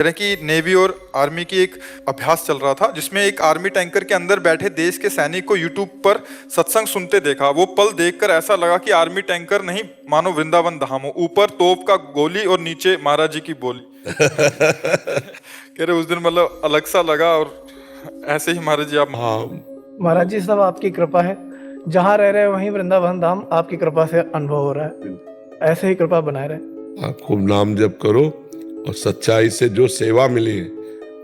तरह की नेवी और आर्मी की एक अभ्यास चल रहा था, जिसमें एक आर्मी टैंकर के अंदर बैठे देश के सैनिक को यूट्यूब पर सत्संग सुनते देखा। वो पल देखकर ऐसा लगा कि आर्मी टैंकर नहीं मानो वृंदावन धाम हो, ऊपर तोप का गोली और नीचे महाराज जी की बोली। कह रहे उस दिन मतलब अलग सा लगा। और ऐसे ही महाराज जी आप महाराज जी सब आपकी कृपा है, जहाँ रह रहे वहीं वृंदावन धाम आपकी कृपा से अनुभव हो रहा है। ऐसे ही कृपा बनाए रहे। खूब नाम जप करो और सच्चाई से जो सेवा मिली है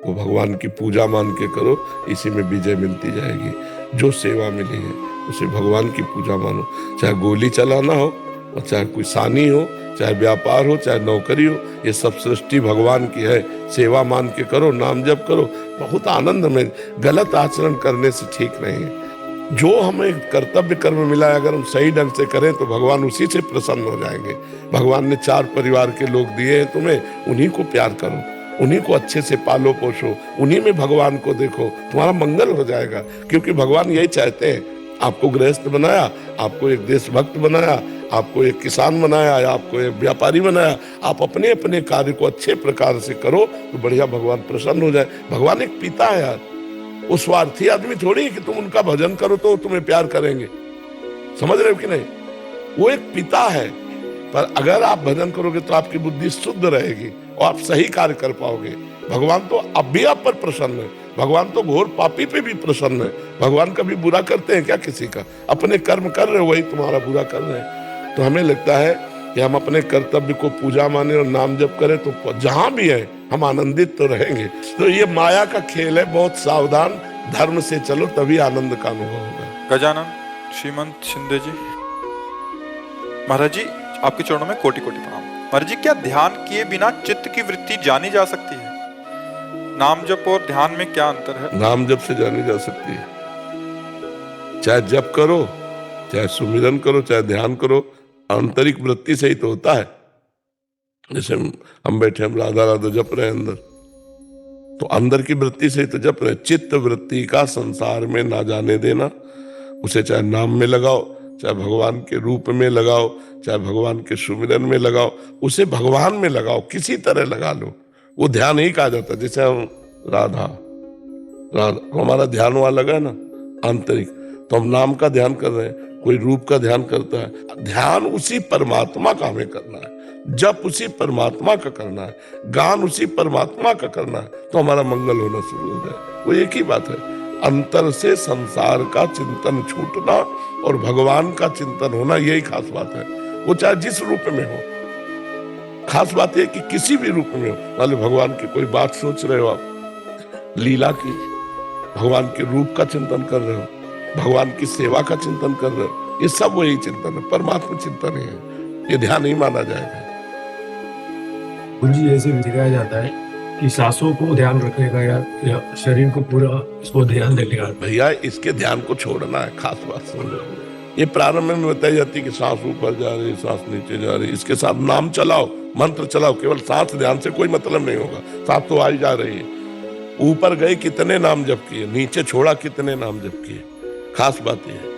वो भगवान की पूजा मान के करो, इसी में विजय मिलती जाएगी। जो सेवा मिली है उसे भगवान की पूजा मानो, चाहे गोली चलाना हो और चाहे कोई सानी हो, चाहे व्यापार हो, चाहे नौकरी हो, ये सब सृष्टि भगवान की है। सेवा मान के करो, नाम जप करो, बहुत आनंद में। गलत आचरण करने से ठीक नहीं है। जो हमें कर्तव्य कर्म मिला है अगर हम सही ढंग से करें तो भगवान उसी से प्रसन्न हो जाएंगे। भगवान ने 4 परिवार के लोग दिए हैं तुम्हें, उन्हीं को प्यार करो, उन्हीं को अच्छे से पालो पोषो, उन्हीं में भगवान को देखो, तुम्हारा मंगल हो जाएगा। क्योंकि भगवान यही चाहते हैं। आपको गृहस्थ बनाया, आपको एक देशभक्त बनाया, आपको एक किसान बनाया, आपको एक व्यापारी बनाया। आप अपने अपने कार्य को अच्छे प्रकार से करो तो बढ़िया भगवान प्रसन्न हो जाए। भगवान एक पिता है यार, वो स्वार्थी आदमी थोड़ी है कि तुम उनका भजन करो तो तुम्हें प्यार करेंगे। समझ रहे हो कि नहीं? वो एक पिता है, पर अगर आप भजन करोगे तो आपकी बुद्धि शुद्ध रहेगी और आप सही कार्य कर पाओगे। भगवान तो अब भी आप पर प्रसन्न है, भगवान तो घोर पापी पे भी प्रसन्न है। भगवान कभी बुरा करते हैं क्या किसी का? अपने कर्म कर रहे हो वही तुम्हारा बुरा कर रहे हैं। तो हमें लगता है कि हम अपने कर्तव्य को पूजा माने और नाम जप करें तो जहां भी है हम आनंदित तो रहेंगे। तो ये माया का खेल है, बहुत सावधान, धर्म से चलो तभी आनंद का अनुभव होगा। गजानन श्रीमंत शिंदे जी, महाराज जी आपके चरणों में कोटि कोटि प्रणाम। महाराज जी, क्या ध्यान किए बिना चित्त की वृत्ति जानी जा सकती है? नाम जप और ध्यान में क्या अंतर है? नाम जप से जानी जा सकती है। चाहे जप करो, चाहे सुमिरन करो, चाहे ध्यान करो, आंतरिक वृत्ति से ही तो होता है। जैसे हम बैठे, हम राधा राधा जप रहे हैं अंदर, तो अंदर की वृत्ति से ही तो जप रहे। चित्त वृत्ति का संसार में ना जाने देना। उसे चाहे नाम में लगाओ, चाहे भगवान के रूप में लगाओ, चाहे भगवान के सुमिरन में लगाओ, उसे भगवान में लगाओ, किसी तरह लगा लो। वो ध्यान ही कहा जाता है। जैसे हम राधा राधा हमारा ध्यान वहां लगा है ना आंतरिक, तो हम नाम का ध्यान कर रहे हैं, कोई रूप का ध्यान करता है। ध्यान उसी परमात्मा का हमें करना है, जप उसी परमात्मा का करना है, गान उसी परमात्मा का करना है, तो हमारा मंगल होना शुरू हो जाए। वो एक ही बात है, अंतर से संसार का चिंतन छूटना और भगवान का चिंतन होना, यही खास बात है। वो चाहे जिस रूप में हो, खास बात है कि किसी भी रूप में हो। मान लो भगवान की कोई बात सोच रहे हो आप, लीला की, भगवान के रूप का चिंतन कर रहे हो, भगवान की सेवा का चिंतन कर रहे हो, ये सब वही चिंतन है, परमात्मा चिंतन ही है। ये ध्यान नहीं माना जाएगा। जी ऐसे दिखाया जाता है कि सांसों को ध्यान रखने का या शरीर को पूरा इसको ध्यान देने का। भैया इसके ध्यान को छोड़ना है, खास बात समझो। ये प्रारंभ में बताई जाती है कि सांस ऊपर जा रही, सांस नीचे जा रही, इसके साथ नाम चलाओ, मंत्र चलाओ। केवल सांस ध्यान से कोई मतलब नहीं होगा, सांस तो आई जा रही है। ऊपर गए कितने नाम जप किए, नीचे छोड़ा कितने नाम जप किए, खास बात यह है।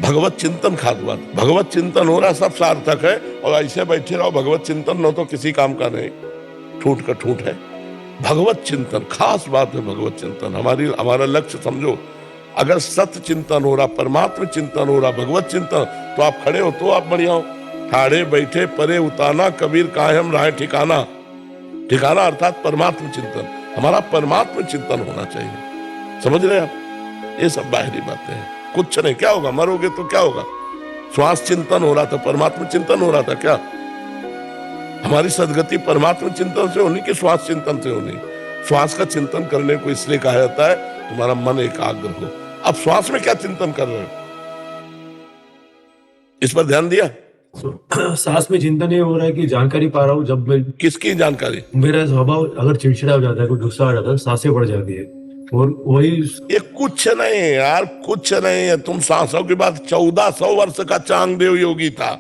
भगवत चिंतन खास बात, भगवत चिंतन हो रहा सब सार्थक है। और ऐसे बैठे रहो, भगवत चिंतन न तो किसी काम का नहीं, ठूठ का ठूठ है। भगवत चिंतन खास बात है। भगवत चिंतन हमारा लक्ष्य समझो। अगर सत्य चिंतन हो रहा, परमात्मा चिंतन हो रहा, भगवत चिंतन, तो आप खड़े हो तो आप बढ़िया हो। ठाड़े बैठे परे उताना, कबीर कायम रहे ठिकाना। ठिकाना अर्थात परमात्मा चिंतन, हमारा परमात्मा चिंतन होना चाहिए। समझ रहे आप? ये सब बाहरी बातें हैं, कुछ नहीं। क्या होगा? मरोगे तो क्या होगा? श्वास चिंतन हो रहा था, परमात्मा चिंतन हो रहा था क्या? हमारी सदगति परमात्मा चिंतन से होनी कि श्वास चिंतन से होनी? श्वास का चिंतन करने को इसलिए कहा जाता है तुम्हारा मन एकाग्र हो। अब श्वास में क्या चिंतन कर रहे हो, इस पर ध्यान दिया? सांस में चिंतन ये हो रहा है कि जानकारी पा रहा हूँ। जब मैं किसकी जानकारी? मेरा स्वभाव अगर चिड़चिड़ा हो जाता है, कोई गुस्सा आ जाता है, सांसें बढ़ जाती है और वही। ये कुछ नहीं है यार, कुछ नहीं है। तुम सांसों की बात, 1400 वर्ष का चांगदेव योगी था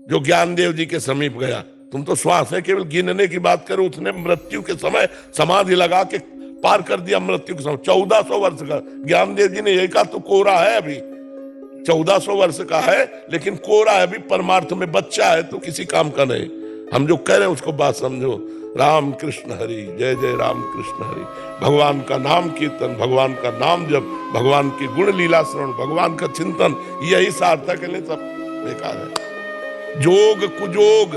जो ज्ञानदेव जी के समीप गया। तुम तो श्वास है केवल गिनने की बात करो, उसने मृत्यु के समय समाधि लगा के पार कर दिया मृत्यु के समय। 1400 वर्ष का ज्ञानदेव जी ने यही कहा, तो कोरा है अभी, 1400 वर्ष का है लेकिन कोरा है अभी, परमार्थ में बच्चा है, तो किसी काम का नहीं। हम जो कह रहे हैं उसको बात समझो। राम कृष्ण हरि, जय जय राम कृष्ण हरि। भगवान का नाम कीर्तन, भगवान का नाम जप, भगवान की गुण लीला श्रवण, भगवान का चिंतन, यही सार्थक है। सब बेकार है। जोग कुजोग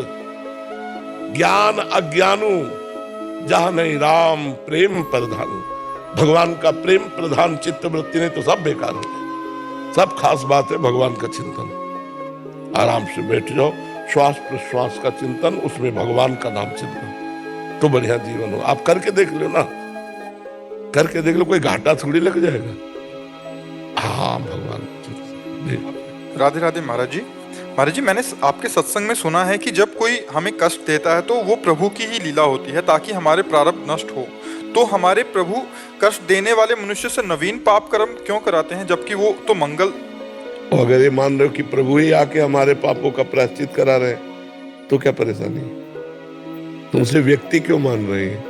ज्ञान अज्ञानु, जहां नहीं राम प्रेम प्रधान। भगवान का प्रेम प्रधान चित्त वृत्ति नहीं तो सब बेकार हो गए। सब खास बात है भगवान का चिंतन। आराम से बैठ जाओ, श्वास प्रश्वास का चिंतन, उसमें भगवान का नाम चिंतन, तो बढ़िया जीवन हो। आप करके देख लो ना, करके देख लो, कोई घाटा थोड़ी लग जाएगा। हाँ, भगवान। राधे राधे महाराज जी। महाराज जी, मैंने आपके सत्संग में सुना है कि जब कोई हमें कष्ट देता है तो वो प्रभु की ही लीला होती है ताकि हमारे प्रारब्ध नष्ट हो। तो हमारे प्रभु कष्ट देने वाले मनुष्य से नवीन पाप कर्म क्यों कराते हैं, जबकि वो तो मंगल। और अगर ये मान रहे हो कि प्रभु ही आके हमारे पापों का प्रायश्चित करा रहे हैं, तो क्या परेशानी है? तुमसे व्यक्ति क्यों मान रहे हैं?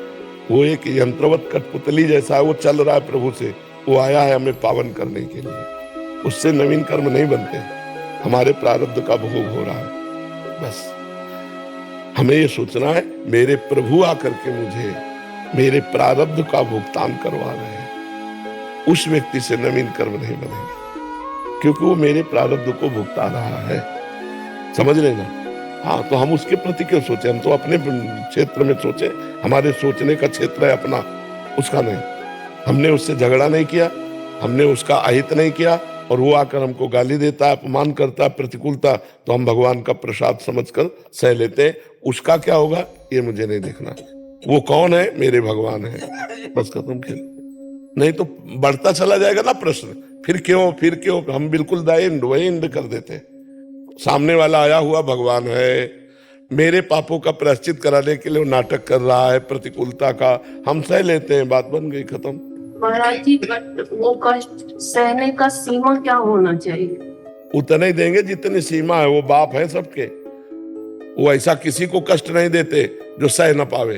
वो एक यंत्रवत कठपुतली जैसा है, वो चल रहा है प्रभु से। वो आया है हमें पावन करने के लिए, उससे नवीन कर्म नहीं बनते। हमारे प्रारब्ध का भोग हो रहा है। बस हमें ये सोचना है, मेरे प्रभु आकर के मुझे मेरे प्रारब्ध का भुगतान करवा रहे हैं। उस व्यक्ति से नवीन कर्म नहीं बनेंगे, क्योंकि वो मेरे प्रारब्ध को भुगता रहा है। समझ लेना। हाँ, तो हम उसके प्रति क्यों सोचे? हम तो अपने क्षेत्र में सोचे। हमारे सोचने का क्षेत्र है अपना, उसका नहीं। हमने उससे झगड़ा नहीं किया, हमने उसका अहित नहीं किया, और वो आकर हमको गाली देता है, अपमान करता है, प्रतिकूलता, तो हम भगवान का प्रसाद समझकर सह लेते हैं। उसका क्या होगा ये मुझे नहीं देखना। वो कौन है? मेरे भगवान है। बस खत्म खेल। नहीं तो बढ़ता चला जाएगा ना प्रश्न, फिर क्यों। हम बिल्कुल दाइंड कर देते। सामने वाला आया हुआ भगवान है, मेरे पापों का प्रायश्चित कराने के लिए वो नाटक कर रहा है प्रतिकूलता का, हम सह लेते हैं, बात बन गई, खत्म। महाराज जी, वो कष्ट सहने का सीमा क्या होना चाहिए? उतना ही देंगे जितनी सीमा है। वो बाप है सबके, वो ऐसा किसी को कष्ट नहीं देते जो सह न पावे।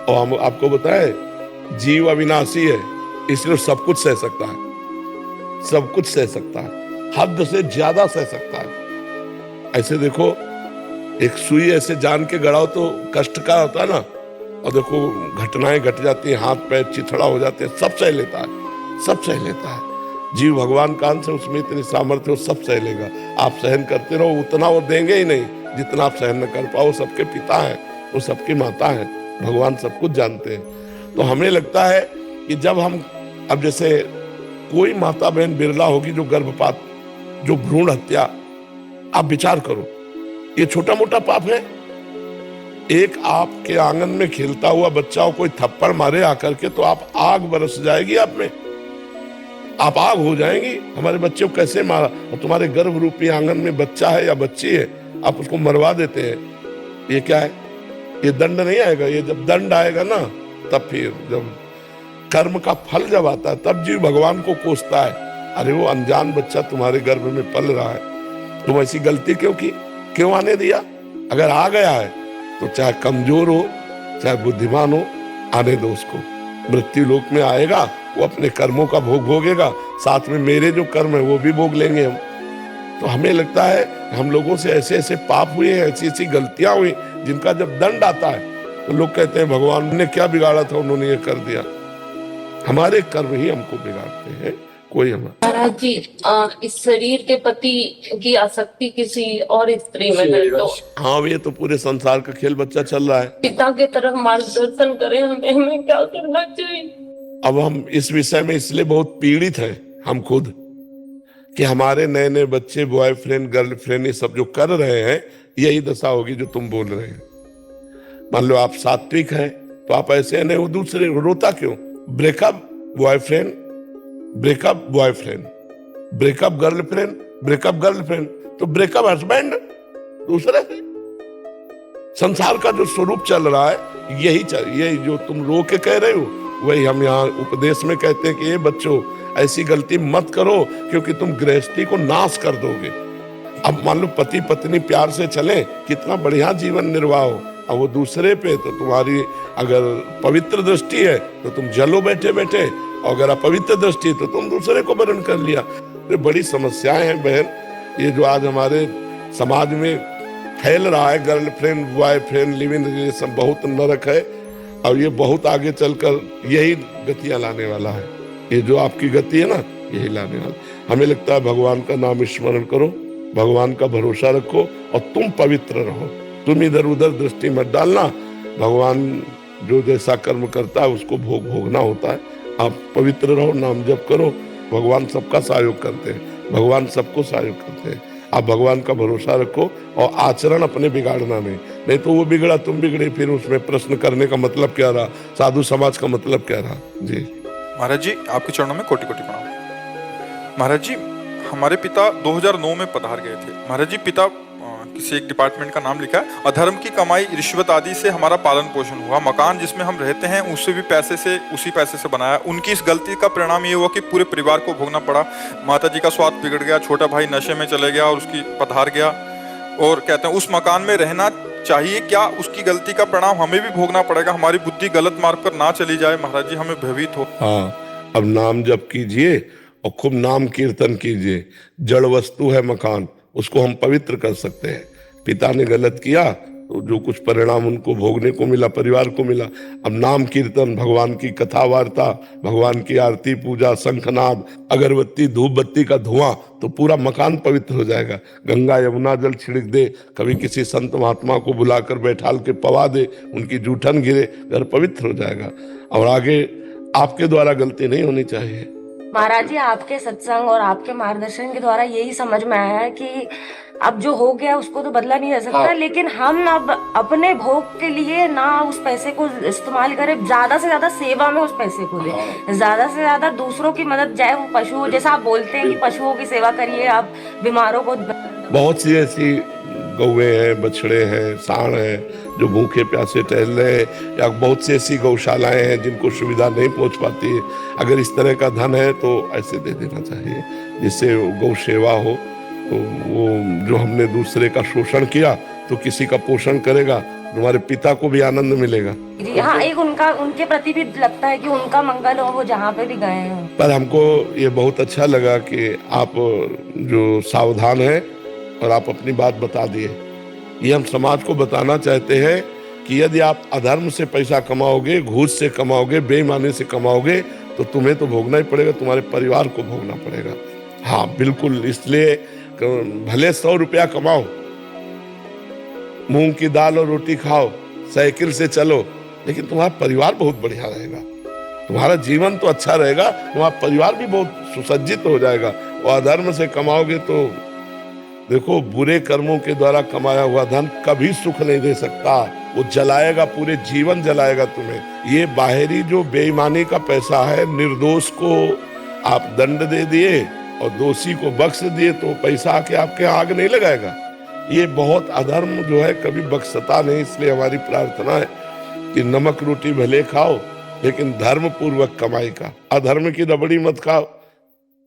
और हम आपको बताएं, जीव अविनाशी है, इसलिए सब कुछ सह सकता है, सब कुछ सह सकता है, हद से ज्यादा सह सकता है। ऐसे देखो, एक सुई ऐसे जान के गड़ाओ तो कष्ट का होता है ना, और देखो घटनाएं घट जाती हैं, हाथ पैर चिथड़ा हो जाते हैं, सब सह लेता है, सब सह लेता है। जीव भगवान का अंश है, उसमें इतनी सामर्थ्य, वो सब सह लेगा। आप सहन करते रहो, उतना वो देंगे ही नहीं जितना आप सहन न कर पाओ। सबके पिता है, वो सबकी माता है, भगवान सब कुछ जानते हैं। तो हमें लगता है कि जब हम, अब जैसे कोई माता बहन बिरला होगी जो गर्भपात, जो भ्रूण हत्या, आप विचार करो, ये छोटा मोटा पाप है? एक आपके आंगन में खेलता हुआ बच्चा को कोई थप्पड़ मारे आकर के, तो आप आग बरस जाएगी आप में, आप आग हो जाएंगी। हमारे बच्चे को कैसे मारा? और तुम्हारे गर्भ रूपी आंगन में बच्चा है या बच्ची है, आप उसको मरवा देते हैं। ये क्या है? ये दंड नहीं आएगा? ये जब दंड आएगा ना, तब फिर जब कर्म का फल जब आता है, तब जीव भगवान को कोसता है, अरे वो अनजान बच्चा तुम्हारे गर्भ में पल रहा है, तुम ऐसी गलती क्यों की, क्यों आने दिया? अगर आ गया है तो चाहे कमजोर हो चाहे बुद्धिमान हो, आने दो उसको। मृत्यु लोक में आएगा, वो अपने कर्मों का भोग भोगेगा, साथ में मेरे जो कर्म है वो भी भोग लेंगे हम। तो हमें लगता है हम लोगों से ऐसे ऐसे पाप हुए हैं, ऐसी ऐसी गलतियां हुई, जिनका जब दंड आता है तो लोग कहते हैं भगवान ने क्या बिगाड़ा था, उन्होंने ये कर दिया। हमारे कर्म ही हमको बिगाड़ते हैं, कोई हमारा। महाराज जी, इस शरीर के प्रति की आसक्ति किसी और स्त्री में है तो हाँ, ये तो पूरे संसार का खेल बच्चा चल रहा है। पिता के तरफ मार्गदर्शन करें, हमें क्या करना चाहिए? अब हम इस विषय में इसलिए बहुत पीड़ित हैं हम खुद, कि हमारे नए नए बच्चे बॉयफ्रेंड गर्लफ्रेंड ये सब जो कर रहे हैं, यही दशा होगी जो तुम बोल रहे हैं। मान लो आप सात्विक हैं तो आप ऐसे नहीं, वो दूसरे रोता क्यों? Breakup boyfriend, breakup boyfriend, breakup girlfriend, तो ब्रेकअप हस्बैंड दूसरे से। संसार का जो स्वरूप चल रहा है यही जो तुम रो के कह रहे हो, वही हम यहाँ उपदेश में कहते हैं कि ये बच्चों ऐसी गलती मत करो, क्योंकि तुम गृहस्थी को नाश कर दोगे। अब मान लो पति पत्नी प्यार से चले, कितना बढ़िया जीवन निर्वाह हो, अब वो दूसरे पे, तो तुम्हारी अगर पवित्र दृष्टि है तो तुम जलो बैठे बैठे, और अगर अपवित्र दृष्टि है तो तुम दूसरे को वरण कर लिया। ये बड़ी समस्याएं हैं बहन, ये जो आज हमारे समाज में फैल रहा है, गर्लफ्रेंड बॉयफ्रेंड लिविंग रिलेशन बहुत नरक है, और ये बहुत आगे चलकर यही गतियां लाने वाला है। ये जो आपकी गति है ना, यही लाने वाला। हमें लगता है भगवान का नाम स्मरण करो, भगवान का भरोसा रखो और तुम पवित्र रहो। तुम इधर उधर दृष्टि मत डालना। भगवान जो जैसा कर्म करता है उसको भोगना होता है। आप पवित्र रहो, नाम जप करो। भगवान सबका सहयोग करते हैं, भगवान सबको सहयोग करते हैं। आप भगवान का भरोसा रखो और आचरण अपने बिगाड़ना नहीं तो वो बिगड़ा तुम बिगड़े, फिर उसमें प्रश्न करने का मतलब क्या रहा, साधु समाज का मतलब क्या रहा। जी महाराज जी, आपके चरणों में कोटि कोटि प्रणाम। महाराज जी, हमारे पिता 2009 में पधार गए थे। महाराज जी, पिता किसी एक डिपार्टमेंट का नाम लिखा है। अधर्म की कमाई, रिश्वत आदि से हमारा पालन पोषण हुआ। मकान जिसमें हम रहते हैं उसी पैसे से बनाया। उनकी इस गलती का परिणाम ये हुआ कि पूरे परिवार को भोगना पड़ा। माता जी का स्वास्थ्य बिगड़ गया, छोटा भाई नशे में चले गया और उसकी पधार गया। और कहते हैं उस मकान में रहना चाहिए क्या, उसकी गलती का परिणाम हमें भी भोगना पड़ेगा। हमारी बुद्धि गलत मार्ग पर ना चली जाए महाराज जी, हमें भयभीत हो। हाँ, अब नाम जप कीजिए और खूब नाम कीर्तन कीजिए। जड़ वस्तु है मकान, उसको हम पवित्र कर सकते हैं। पिता ने गलत किया तो जो कुछ परिणाम उनको भोगने को मिला, परिवार को मिला। अब नाम कीर्तन, भगवान की कथा वार्ता, भगवान की आरती पूजा, शंखनाद, अगरबत्ती धूप बत्ती का धुआं, तो पूरा मकान पवित्र हो जाएगा। गंगा यमुना जल छिड़क दे, कभी किसी संत महात्मा को बुलाकर बैठाल के पवा दे, उनकी जूठन गिरे, घर पवित्र हो जाएगा। और आगे आपके द्वारा गलती नहीं होनी चाहिए। महाराज जी, आपके सत्संग और आपके मार्गदर्शन के द्वारा यही समझ में आया है कि अब जो हो गया उसको तो बदला नहीं जा सकता। हाँ। लेकिन हम अब अपने भोग के लिए ना उस पैसे को इस्तेमाल करें, ज्यादा से ज्यादा सेवा में उस पैसे को दें। हाँ। ज्यादा से ज्यादा दूसरों की मदद, चाहे वो पशु, जैसा आप बोलते हैं कि पशुओं की सेवा करिए, आप बीमारों को। बहुत सी ऐसी गौवे हैं, बछड़े हैं, सांड हैं जो भूखे प्यासे टहल रहे हैं, या बहुत सी ऐसी गौशालाएं हैं जिनको सुविधा नहीं पहुंच पाती है। अगर इस तरह का धन है तो ऐसे दे देना चाहिए जिससे गौ सेवा हो। तो वो जो हमने दूसरे का शोषण किया तो किसी का पोषण करेगा, तुम्हारे पिता को भी आनंद मिलेगा। हाँ, एक उनके प्रति भी लगता है कि उनका मंगल हो, वो जहाँ पे भी गए हैं। पर हमको ये बहुत अच्छा लगा कि आप जो सावधान हैं और आप अपनी बात बता दिए। ये हम समाज को बताना चाहते हैं कि यदि आप अधर्म से पैसा कमाओगे, घूस से कमाओगे, बेईमानी से कमाओगे, तो तुम्हें तो भोगना ही पड़ेगा, तुम्हारे परिवार को भोगना पड़ेगा। हाँ बिल्कुल, इसलिए भले 100 रुपया कमाओ, मूंग की दाल और रोटी खाओ, साइकिल से चलो, लेकिन तुम्हारा परिवार बहुत बढ़िया रहेगा, तुम्हारा जीवन तो अच्छा रहेगा, तुम्हारा परिवार भी बहुत सुसज्जित हो जाएगा। और अधर्म से कमाओगे तो देखो, बुरे कर्मों के द्वारा कमाया हुआ धन कभी सुख नहीं दे सकता, वो जलाएगा, पूरे जीवन जलाएगा तुम्हें। ये बाहरी जो बेईमानी का पैसा है, निर्दोष को आप दंड दे दिए और दोषी को बख्श दिए तो पैसा आके आपके आग नहीं लगाएगा। ये बहुत अधर्म जो है कभी बख्शता नहीं। इसलिए हमारी प्रार्थना है कि नमक रोटी भले खाओ, लेकिन धर्म पूर्वक कमाई का, अधर्म की रबड़ी मत खाओ,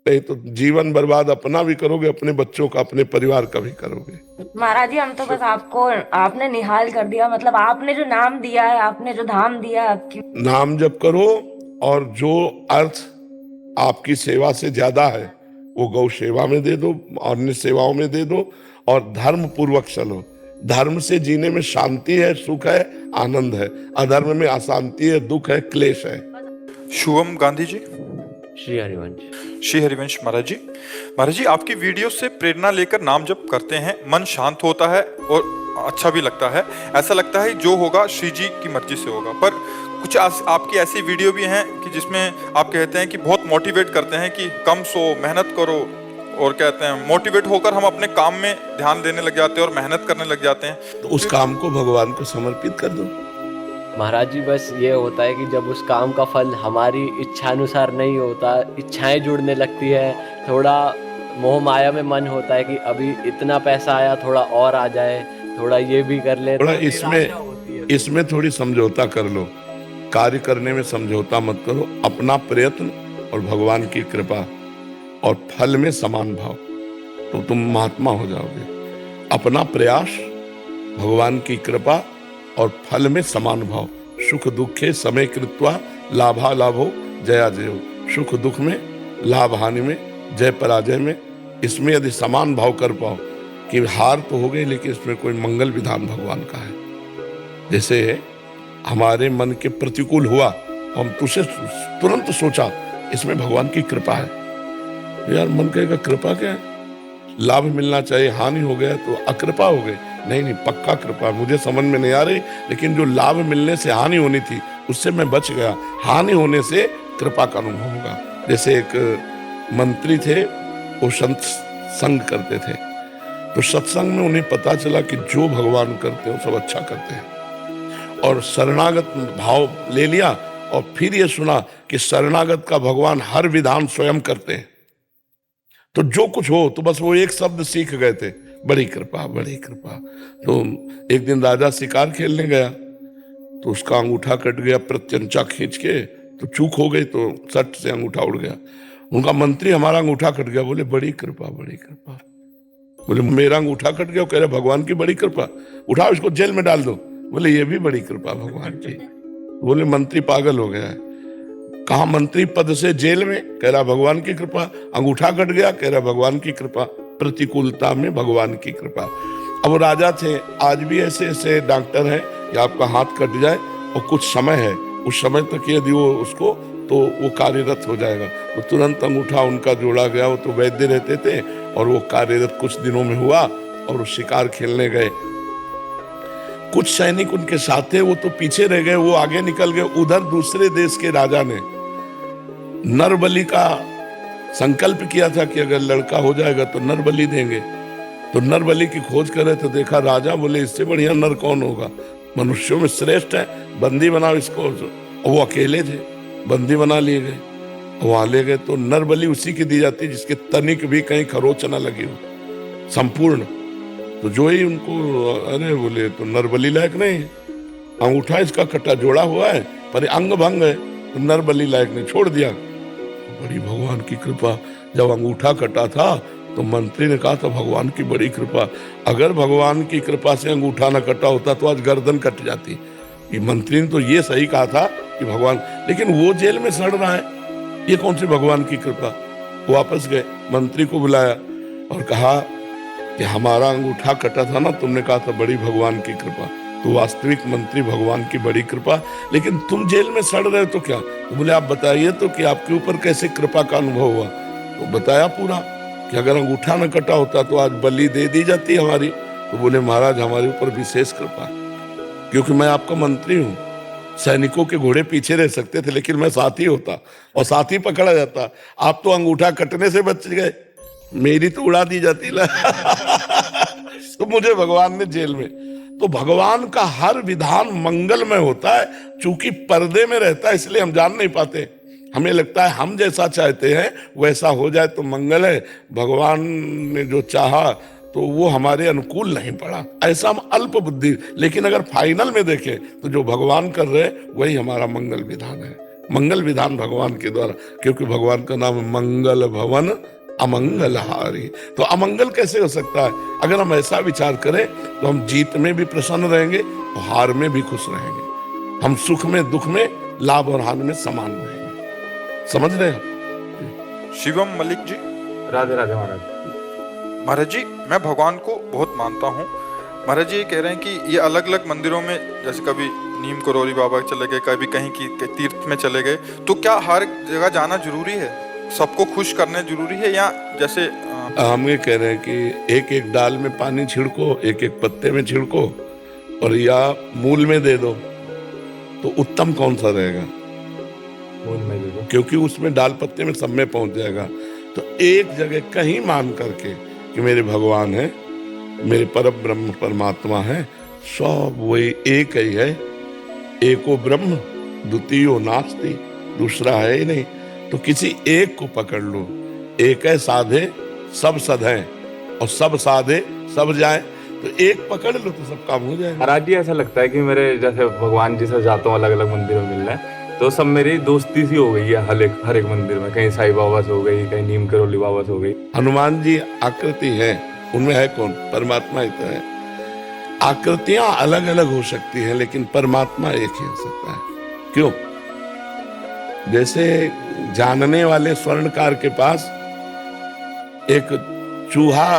नहीं तो जीवन बर्बाद अपना भी करोगे, अपने बच्चों का, अपने परिवार का भी करोगे। महाराज जी, हम तो बस आपने निहाल कर दिया। मतलब आपने जो नाम दिया है, आपने जो धाम दिया है, आपकी नाम जप करो और जो अर्थ आपकी सेवा से ज्यादा है वो गौ सेवा में दे दो, अन्य सेवाओं में दे दो, और धर्म पूर्वक चलो। धर्म से जीने में शांति है, सुख है, आनंद है। अधर्म में अशांति है, दुख है, क्लेश है। शुभम गांधी जी। श्री हरिवंश महाराज जी। महाराज जी, आपकी वीडियो से प्रेरणा लेकर नाम जप करते हैं, मन शांत होता है और अच्छा भी लगता है। ऐसा लगता है जो होगा श्री जी की मर्जी से होगा। पर कुछ आपकी ऐसी वीडियो भी हैं कि जिसमें आप कहते हैं कि बहुत मोटिवेट करते हैं कि कम सो, मेहनत करो, और कहते हैं मोटिवेट होकर हम अपने काम में ध्यान देने लग जाते हैं और मेहनत करने लग जाते हैं। तो उस काम को भगवान को समर्पित कर दो। महाराज जी, बस ये होता है कि जब उस काम का फल हमारी इच्छानुसार नहीं होता, इच्छाएं जुड़ने लगती है, थोड़ा मोह माया में मन होता है कि अभी इतना पैसा आया, थोड़ा और आ जाए, थोड़ा ये भी कर ले, थोड़ा इसमें थोड़ी समझौता कर लो। कार्य करने में समझौता मत करो। अपना प्रयत्न और भगवान की कृपा और फल में समान भाव, तो तुम महात्मा हो जाओगे। अपना प्रयास, भगवान की कृपा और फल में समान भाव। सुख दुखे समय कृत्वा लाभा लाभो जया जयो। सुख दुख में, लाभ हानि में, जय पराजय में, इसमें यदि समान भाव कर पाओ, कि हार तो हो गई लेकिन इसमें कोई मंगल विधान भगवान का है। जैसे हमारे मन के प्रतिकूल हुआ, हम तुझसे तुरंत सोचा इसमें भगवान की कृपा है। यार मन कहेगा कृपा क्या है, लाभ मिलना चाहिए, हानि हो गया तो अकृपा हो गई। नहीं, पक्का कृपा, मुझे समझ में नहीं आ रही, लेकिन जो लाभ मिलने से हानि होनी थी उससे मैं बच गया, हानि होने से कृपा का अनुभव होगा। जैसे एक मंत्री थे, वो संत संग करते थे, तो सत्संग में उन्हें पता चला कि जो भगवान करते हैं वो सब अच्छा करते हैं, और शरणागत भाव ले लिया, और फिर ये सुना कि शरणागत का भगवान हर विधान स्वयं करते हैं। तो जो कुछ हो, तो बस वो एक शब्द सीख गए थे, बड़ी कृपा, बड़ी कृपा। तो एक दिन राजा शिकार खेलने गया, तो उसका अंगूठा कट गया, प्रत्यंचा खींच के, तो चूक हो गई, तो सट से अंगूठा उड़ गया। उनका मंत्री, हमारा अंगूठा कट गया। बोले बड़ी कृपा, बड़ी कृपा। बोले मेरा अंगूठा कट गया? कह रहे भगवान की बड़ी कृपा, उठाओ इसको जेल में डाल दो। बोले ये भी बड़ी कृपा भगवान की। बोले मंत्री पागल हो गया है, कहा मंत्री पद से जेल में? कह रहा भगवान की कृपा। अंगूठा कट गया? कह रहा भगवान की कृपा। प्रतिकूलता में भगवान की कृपा। अब राजा थे, आज भी ऐसे ऐसे डॉक्टर हैं कि आपका हाथ कट जाए और कुछ समय है, उस समय तक यदि वो उसको, तो वो कार्यरत हो जाएगा। तो तुरंत अंगूठा उनका जोड़ा गया। वो तो वैद्य रहते थे, और वो कार्यरत कुछ दिनों में हुआ, और वो शिकार खेलने गए। कुछ सैनिक उनके साथ थे, वो तो पीछे रह गए, वो आगे निकल गए। उधर दूसरे देश के राजा ने नर बलि का संकल्प किया था कि अगर लड़का हो जाएगा तो नर बलि देंगे। तो नर बलि की खोज करे तो देखा राजा, बोले इससे बढ़िया नर कौन होगा, मनुष्यों में श्रेष्ठ है, बंदी बनाओ इसको। और वो अकेले थे, बंदी बना लिए गए, वहां ले गए। तो नर बलि उसी की दी जाती जिसके तनिक भी कहीं खरोच न लगी हो, संपूर्ण। तो जो ही उनको, अरे बोले तो नर बलि लायक नहीं है, अंगूठा इसका कटा जोड़ा हुआ है पर अंग भंग है, तो नर बलि लायक ने छोड़ दिया। बड़ी भगवान की कृपा। जब अंगूठा कटा था तो मंत्री ने कहा था भगवान की बड़ी कृपा। अगर भगवान की कृपा से अंगूठा न कटा होता तो आज गर्दन कट जाती। ये मंत्री ने तो ये सही कहा था कि भगवान, लेकिन वो जेल में सड़ रहा है, ये कौन सी भगवान की कृपा। वापस गए, मंत्री को बुलाया और कहा कि हमारा अंगूठा कटा था ना, तुमने कहा था बड़ी भगवान की कृपा। तो वास्तविक मंत्री, भगवान की बड़ी कृपा, लेकिन तुम जेल में सड़ रहे हो तो क्या? तो बोले आप बताइए तो कि आपके ऊपर कैसे कृपा का अनुभव हुआ। तो बताया पूरा कि अगर अंगूठा न कटा होता तो आज बलि दे दी जाती हमारी। तो बोले महाराज हमारे ऊपर विशेष कृपा, क्योंकि मैं आपका मंत्री हूँ। सैनिकों के घोड़े पीछे रह सकते थे, लेकिन मैं साथी होता और साथी पकड़ा जाता। आप तो अंगूठा कटने से बच गए, मेरी तो उड़ा दी जाती ना। तो मुझे भगवान ने जेल में। तो भगवान का हर विधान मंगलमय होता है, चूंकि पर्दे में रहता है इसलिए हम जान नहीं पाते। हमें लगता है हम जैसा चाहते हैं वैसा हो जाए तो मंगल है। भगवान ने जो चाहा तो वो हमारे अनुकूल नहीं पड़ा, ऐसा हम अल्प बुद्धि। लेकिन अगर फाइनल में देखें तो जो भगवान कर रहे वही हमारा मंगल विधान है। मंगल विधान भगवान के द्वारा, क्योंकि भगवान का नाम मंगल भवन अमंगलहारी। तो अमंगल कैसे हो सकता है? अगर हम ऐसा विचार करें तो हम जीत में भी प्रसन्न रहेंगे और हार में भी खुश रहेंगे। हम सुख में दुख में, लाभ और हानि में समान रहेंगे। समझ रहे हैं? शिवम मलिक जी। राधे राधे महाराज। महाराज जी, मैं भगवान को बहुत मानता हूँ। महाराज जी ये कह रहे हैं कि ये अलग अलग मंदिरों में, जैसे कभी नीम करोली बाबा चले गए, कभी कहीं की तीर्थ में चले गए, तो क्या हर जगह जाना जरूरी है? सबको खुश करना जरूरी है? या जैसे हम ये कह रहे हैं कि एक एक डाल में पानी छिड़को, एक एक पत्ते में छिड़को, और या मूल में दे दो, तो उत्तम कौन सा रहेगा? मूल में दे दो, क्योंकि उसमें डाल पत्ते में सब में पहुंच जाएगा। तो एक जगह कहीं मान करके कि मेरे भगवान है, मेरे परम ब्रह्म परमात्मा है, सब वही एक ही है। एको ब्रह्म द्वितीयो नास्ति, दूसरा है ही नहीं। तो किसी एक को पकड़ लो, एक है साधे सब सधे, और सब साधे सब जाए। तो एक पकड़ लो तो सब काम हो जाए। महाराज जी ऐसा लगता है कि मेरे जैसे भगवान जी से जाता हूँ अलग अलग मंदिरों में मिलना है, तो सब मेरी दोस्ती सी हो गई है हर एक मंदिर में। कहीं साईं बाबा से हो गई, कहीं नीम करोली बाबा से हो गई। हनुमान जी आकृति है, उनमें है कौन? परमात्मा ही तो है। आकृतियां अलग अलग हो सकती हैं, लेकिन परमात्मा एक ही हो सकता है। क्यों? जैसे जानने वाले स्वर्णकार के पास एक चूहा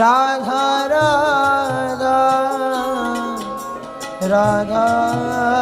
राधा राधा राधा